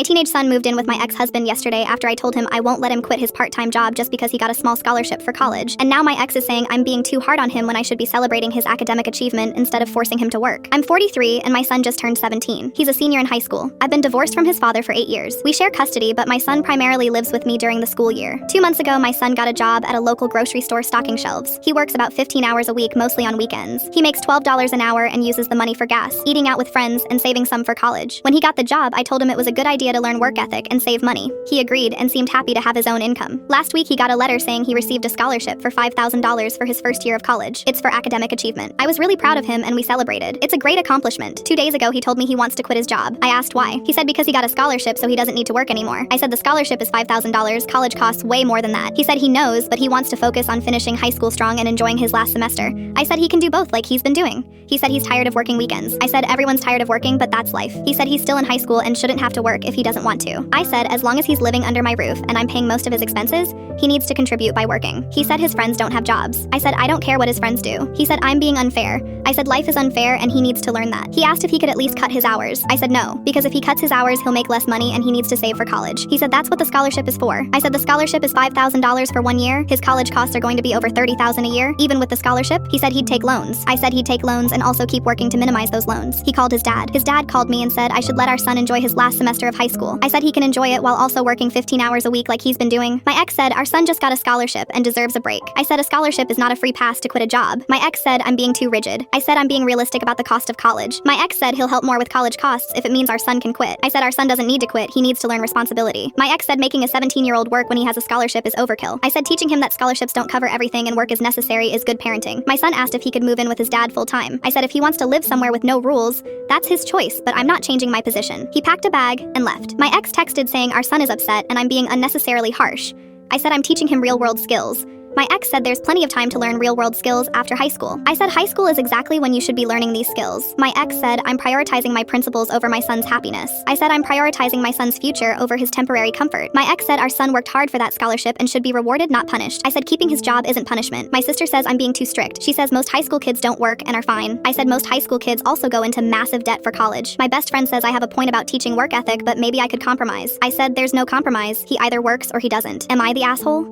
My teenage son moved in with my ex-husband yesterday after I told him I won't let him quit his part-time job just because he got a small scholarship for college. And now my ex is saying I'm being too hard on him when I should be celebrating his academic achievement instead of forcing him to work. I'm 43 and my son just turned 17. He's a senior in high school. I've been divorced from his father for 8 years. We share custody, but my son primarily lives with me during the school year. 2 months ago, my son got a job at a local grocery store stocking shelves. He works about 15 hours a week, mostly on weekends. He makes $12 an hour and uses the money for gas, eating out with friends, and saving some for college. When he got the job, I told him it was a good idea to learn work ethic and save money. He agreed and seemed happy to have his own income. Last week, he got a letter saying he received a scholarship for $5,000 for his first year of college. It's for academic achievement. I was really proud of him and we celebrated. It's a great accomplishment. 2 days ago, he told me he wants to quit his job. I asked why. He said because he got a scholarship so he doesn't need to work anymore. I said the scholarship is $5,000. College costs way more than that. He said he knows, but he wants to focus on finishing high school strong and enjoying his last semester. I said he can do both like he's been doing. He said he's tired of working weekends. I said everyone's tired of working, but that's life. He said he's still in high school and shouldn't have to work if he doesn't want to. I said as long as he's living under my roof and I'm paying most of his expenses, he needs to contribute by working. He said his friends don't have jobs. I said I don't care what his friends do. He said I'm being unfair. I said life is unfair and he needs to learn that. He asked if he could at least cut his hours. I said no, because if he cuts his hours, he'll make less money and he needs to save for college. He said that's what the scholarship is for. I said the scholarship is $5,000 for 1 year. His college costs are going to be over $30,000 a year, even with the scholarship. He said he'd take loans. I said he'd take loans and also keep working to minimize those loans. He called his dad. His dad called me and said I should let our son enjoy his last semester of high school. I said he can enjoy it while also working 15 hours a week like he's been doing. My ex said our son just got a scholarship and deserves a break. I said a scholarship is not a free pass to quit a job. My ex said I'm being too rigid. I said I'm being realistic about the cost of college. My ex said he'll help more with college costs if it means our son can quit. I said our son doesn't need to quit, he needs to learn responsibility. My ex said making a 17-year-old work when he has a scholarship is overkill. I said teaching him that scholarships don't cover everything and work is necessary is good parenting. My son asked if he could move in with his dad full-time. I said if he wants to live somewhere with no rules, that's his choice, but I'm not changing my position. He packed a bag and left. My ex texted saying our son is upset and I'm being unnecessarily harsh. I said I'm teaching him real-world skills. My ex said there's plenty of time to learn real-world skills after high school. I said high school is exactly when you should be learning these skills. My ex said I'm prioritizing my principles over my son's happiness. I said I'm prioritizing my son's future over his temporary comfort. My ex said our son worked hard for that scholarship and should be rewarded, not punished. I said keeping his job isn't punishment. My sister says I'm being too strict. She says most high school kids don't work and are fine. I said most high school kids also go into massive debt for college. My best friend says I have a point about teaching work ethic, but maybe I could compromise. I said there's no compromise. He either works or he doesn't. Am I the asshole?